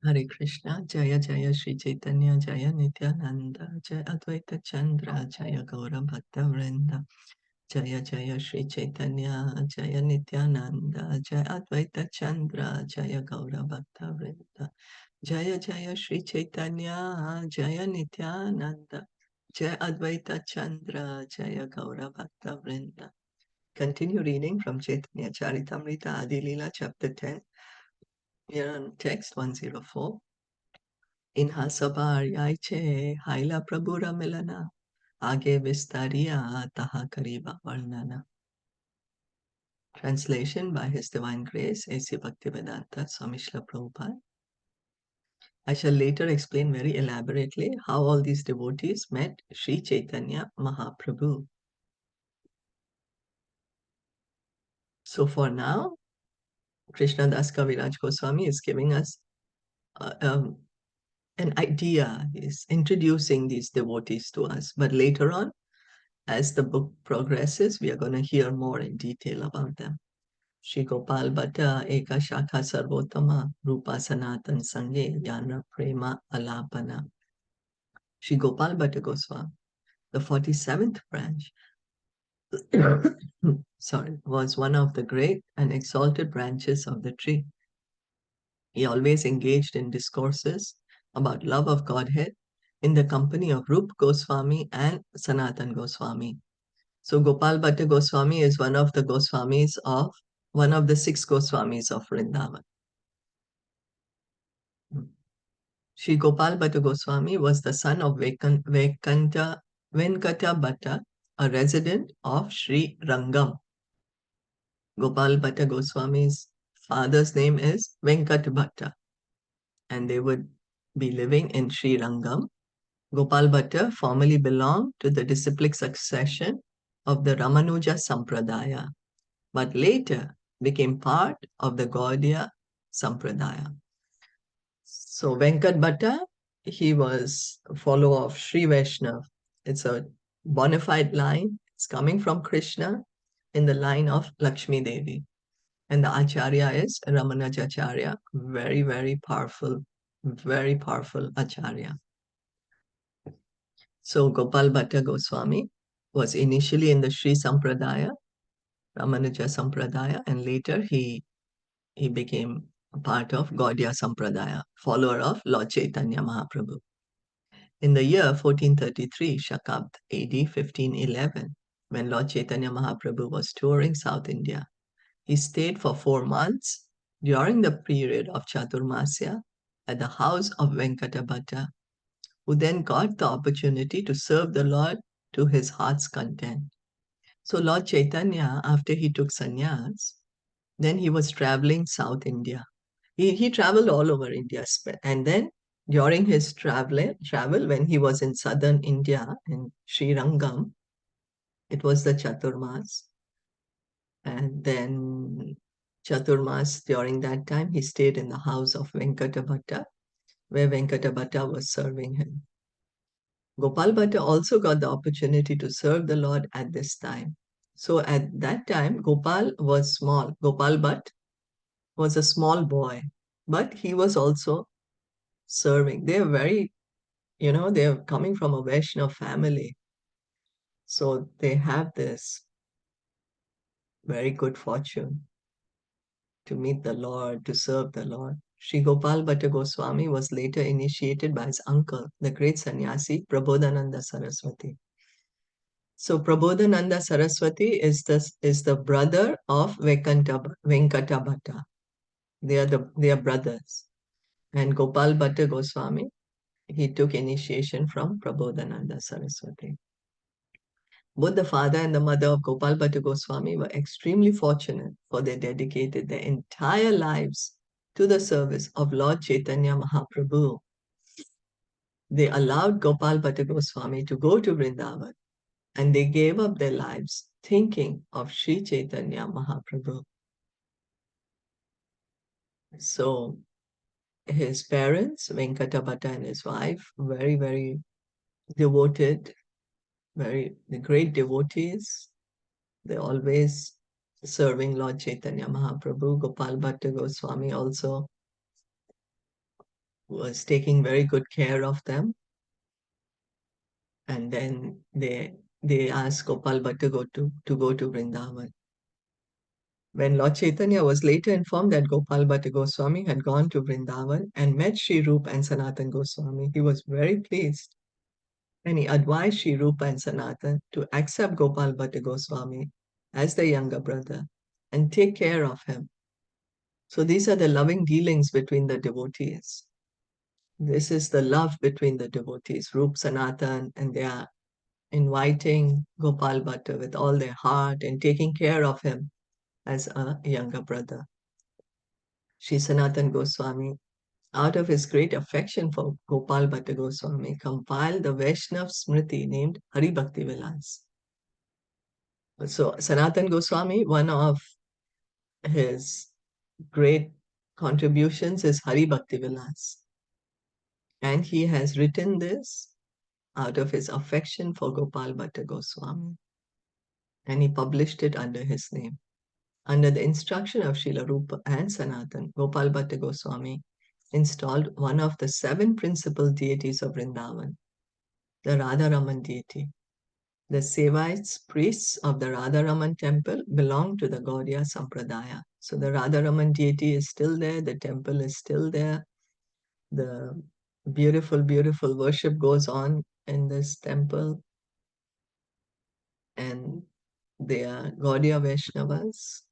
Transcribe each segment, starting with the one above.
Hare Krishna, Jaya Jaya Shri Chaitanya, Jaya Nityananda, Jaya Advaita Chandra, Jaya Gaura Bhakta Vrinda, Jaya Jaya Shri Chaitanya, Jaya Nityananda, Jaya Advaita Chandra, Jaya Gaura Bhakta Vrinda, Jaya Jaya Shri Chaitanya, Jaya Nityananda, Jaya Advaita Chandra, Jaya Gaura Bhakta Vrinda. Continue reading from Caitaniya Caritamita, Adi Leela, chapter 10. Here on text 104. इन्हा सबार्याय चे haila prabhura milana age vistariya taha kariba varnana. Translation by His Divine Grace A.C. Bhaktivedanta Swami Srila Prabhupada. I shall later explain very elaborately how all these devotees met Sri Chaitanya Mahaprabhu. So for now, Krishna Das Kaviraj Goswami is giving us an idea. He's introducing these devotees to us. But later on, as the book progresses, we are going to hear more in detail about them. Shri Gopal Bhatta Eka Shakha Sarvotama Rupa Sanatan Sange Jnana Prema Alapana. Shri Gopal Bhatta Goswami, the 47th branch, was one of the great and exalted branches of the tree. He always engaged in discourses about love of Godhead in the company of Rup Goswami and Sanatan Goswami. So Gopal Bhatta Goswami is one of the Goswamis of one of the 6 Goswamis of Vrindavan. Sri Gopal Bhatta Goswami was the son of Venkata Bhatta, a resident of Sri Rangam. Gopal Bhatta Goswami's father's name is Venkat Bhatta, and they would be living in Sri Rangam. Gopal Bhatta formerly belonged to the disciplic succession of the Ramanuja Sampradaya, but later became part of the Gaudiya Sampradaya. So Venkat Bhatta, he was a follower of Sri Vaishnav. It's a bona fide line. It's coming from Krishna in the line of Lakshmi Devi. And the Acharya is Ramanujacharya, very powerful Acharya. So Gopal Bhatta Goswami was initially in the Sri Sampradaya, Ramanuja Sampradaya, and later he became a part of Gaudiya Sampradaya, follower of Lord Chaitanya Mahaprabhu. In the year 1433, Shakabd AD 1511, when Lord Chaitanya Mahaprabhu was touring South India, he stayed for 4 months during the period of Chaturmasya at the house of Venkata Bhatta, who then got the opportunity to serve the Lord to his heart's content. So Lord Chaitanya, after he took sannyas, then he was traveling South India. He traveled all over India, and then during his travel when he was in southern India in Sri Rangam, it was the Chaturmas, and then Chaturmas during that time he stayed in the house of Venkata Bhatta, where Venkata Bhatta was serving him. Gopal Bhatta also got the opportunity to serve the Lord at this time. So at that time, Gopal was small. Gopal Bhatt was a small boy, but he was also serving. They're very, they're coming from a Vaishnav family. So they have this very good fortune to meet the Lord, to serve the Lord. Sri Gopal Bhatta Goswami was later initiated by his uncle, the great sannyasi Prabodhananda Saraswati. So Prabodhananda Saraswati is the brother of Venkata Bhatta. They are brothers. And Gopal Bhatta Goswami, he took initiation from Prabodhananda Saraswati. Both the father and the mother of Gopal Bhatta Goswami were extremely fortunate, for they dedicated their entire lives to the service of Lord Chaitanya Mahaprabhu. They allowed Gopal Bhatta Goswami to go to Vrindavan, and they gave up their lives thinking of Sri Chaitanya Mahaprabhu. So his parents, Venkata Bhatta and his wife, very devoted, the great devotees. They're always serving Lord Chaitanya Mahaprabhu. Gopal Bhatta Goswami also was taking very good care of them. And then they asked Gopal Bhatt to go to Vrindavan. When Lord Chaitanya was later informed that Gopal Bhatta Goswami had gone to Vrindavan and met Sri Rupa and Sanatan Goswami, he was very pleased. And he advised Sri Rupa and Sanatan to accept Gopal Bhatta Goswami as their younger brother and take care of him. So these are the loving dealings between the devotees. This is the love between the devotees, Rup, Sanatan, and they are inviting Gopal Bhatta with all their heart and taking care of him as a younger brother. Sri Sanatan Goswami, out of his great affection for Gopal Bhatta Goswami, compiled the Vaishnav Smriti named Hari Bhakti Vilas. So Sanatan Goswami, one of his great contributions is Hari Bhakti Vilas. And he has written this out of his affection for Gopal Bhatta Goswami. And he published it under his name. Under the instruction of Srila Rupa and Sanatan, Gopal Bhatta Goswami installed one of the 7 principal deities of Vrindavan, the Radharaman deity. The Sevaites, priests of the Radharaman temple, belong to the Gaudiya Sampradaya. So the Radharaman deity is still there, the temple is still there. The beautiful, beautiful worship goes on in this temple. And they are Gaudiya Vaishnavas.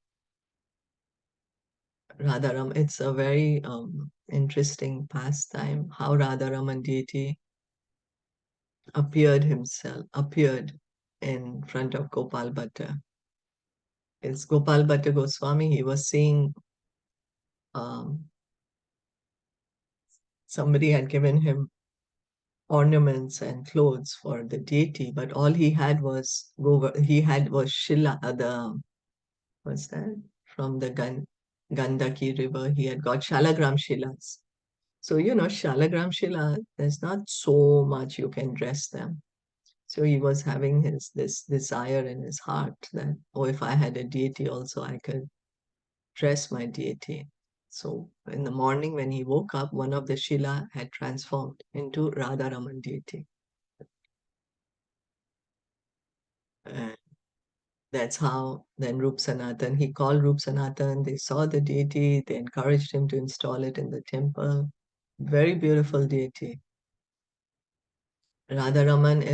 Radharam, it's a very interesting pastime how Radharaman deity appeared in front of Gopal Bhatta. It's Gopal Bhatta Goswami, he was seeing somebody had given him ornaments and clothes for the deity, but all he had was Shila, what's that? From the Gandaki river, he had got Shalagram Shilas. So, Shalagram Shila, there's not so much you can dress them. So he was having this desire in his heart that, oh, if I had a deity also, I could dress my deity. So in the morning when he woke up, one of the Shila had transformed into Radharaman deity. And that's how then Rup Sanatan, he called Rup Sanatan, they saw the deity, they encouraged him to install it in the temple. Very beautiful deity. Radharaman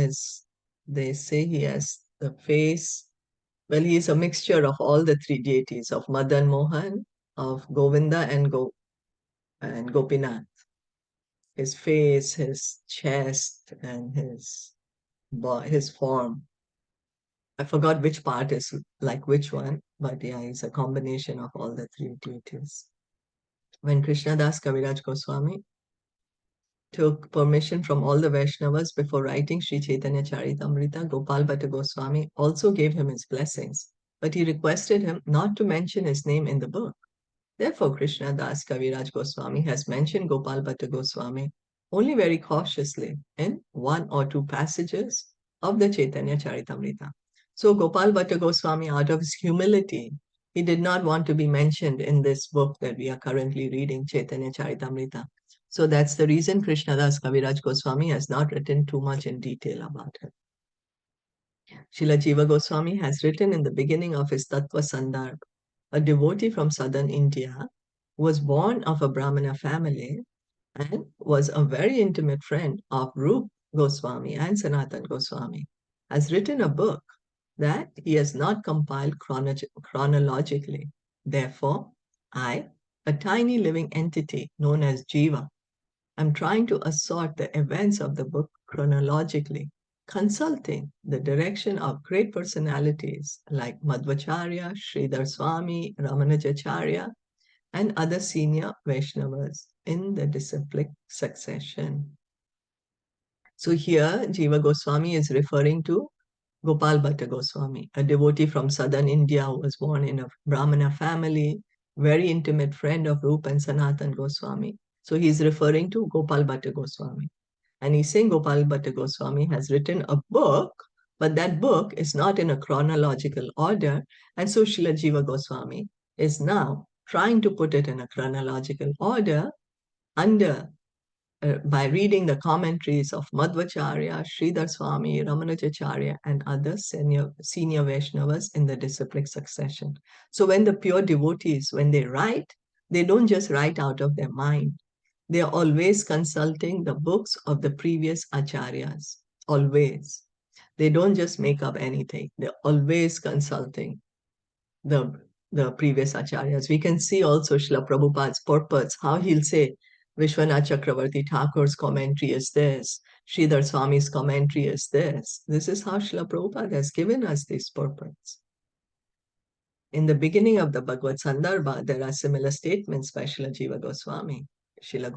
they say he has the face, well, he is a mixture of all the 3 deities, of Madan Mohan, of Govinda and Gopinath. His face, his chest, and his form. I forgot which part is like which one, but yeah, it's a combination of all the 3 deities. When Krishnadas Kaviraj Goswami took permission from all the Vaishnavas before writing Sri Caitanya Caritamita, Gopal Bhatta Goswami also gave him his blessings, but he requested him not to mention his name in the book. Therefore, Krishna Das Kaviraj Goswami has mentioned Gopal Bhatta Goswami only very cautiously in 1 or 2 passages of the Caitanya Caritamrita. So Gopal Bhatta Goswami, out of his humility, he did not want to be mentioned in this book that we are currently reading, Caitanya Caritamrita. So that's the reason Krishna Das Kaviraj Goswami has not written too much in detail about him. Srila Jiva Goswami has written in the beginning of his Tattva Sandarbh, a devotee from southern India, was born of a Brahmana family and was a very intimate friend of Rup Goswami and Sanatan Goswami, has written a book that he has not compiled chronologically. Therefore, I, a tiny living entity known as Jiva, am trying to assort the events of the book chronologically, consulting the direction of great personalities like Madhvacharya, Sridhar Swami, Ramanujacharya, and other senior Vaishnavas in the disciplic succession. So here, Jiva Goswami is referring to Gopal Bhatta Goswami, a devotee from southern India who was born in a Brahmana family, very intimate friend of Rupa and Sanatan Goswami. So he's referring to Gopal Bhatta Goswami. And he's saying Gopal Bhatta Goswami has written a book, but that book is not in a chronological order. And so Srila Jiva Goswami is now trying to put it in a chronological order under by reading the commentaries of Madhvacharya, Sridhar Swami, Ramanujacharya, and other senior Vaishnavas in the disciplic succession. So when the pure devotees, when they write, they don't just write out of their mind. They are always consulting the books of the previous acharyas. Always. They don't just make up anything. They're always consulting the previous acharyas. We can see also Srila Prabhupada's purports, how he'll say, Vishwanath Chakravarti Thakur's commentary is this, Sridhar Swami's commentary is this. This is how Srila Prabhupada has given us these purports. In the beginning of the Bhagavad Sandarbha, there are similar statements by Srila Jiva Goswami. Srila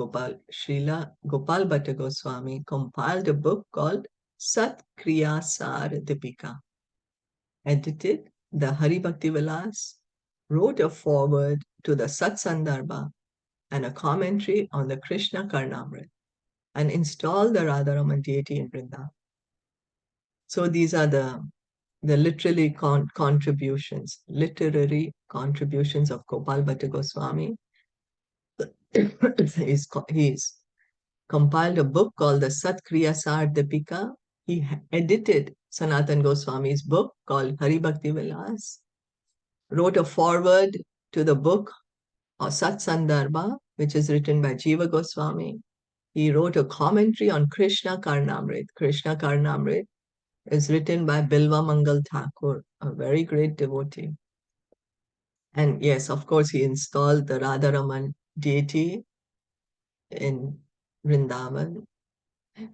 Gopal Bhatta Goswami compiled a book called Sat Kriya Sar Dipika, edited the Hari Bhakti Vilas, wrote a foreword to the Sat Sandarbha and a commentary on the Krishna Karnamrit, and installed the Radharaman deity in Vrindavan. So these are the literary contributions of Gopal Bhatta Goswami. He's compiled a book called the Sat Kriya Sar Dipika. He edited Sanatan Goswami's book called Hari Bhakti Vilas, wrote a foreword to the book or Sat Sandarbha, which is written by Jiva Goswami. He wrote a commentary on Krishna Karnamrit. Krishna Karnamrit is written by Bilva Mangal Thakur, a very great devotee. And yes, of course, he installed the Radharaman deity in Vrindavan.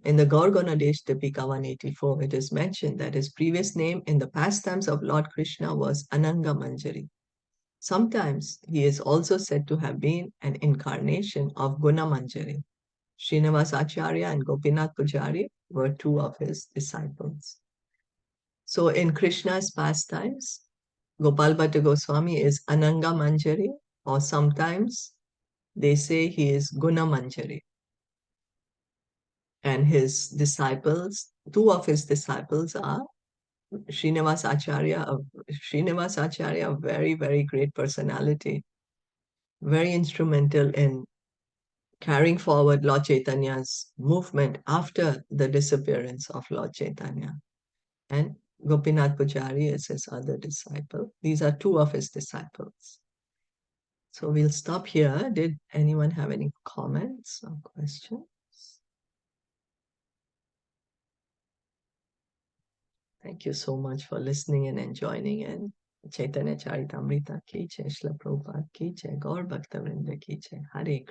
In the Gaur-Ganadesh Dipika 184, it is mentioned that his previous name in the pastimes of Lord Krishna was Ananga Manjari. Sometimes he is also said to have been an incarnation of Guna Manjari. Srinivas Acharya and Gopinath Pujari were two of his disciples. So in Krishna's pastimes, Gopal Bhatta Goswami is Ananga Manjari, or sometimes they say he is Guna Manjari. And his disciples, two of his disciples are Srinivas Acharya, a very, very great personality, very instrumental in carrying forward Lord Chaitanya's movement after the disappearance of Lord Chaitanya. And Gopinath Pujari is his other disciple. These are two of his disciples. So we'll stop here. Did anyone have any comments or questions? Thank you so much for listening and joining in. Caitaniya Caritamita ki jai, Srila Prabhupada ki jai, Gaur Bhakta Vrinda ki jai. Hare Krishna.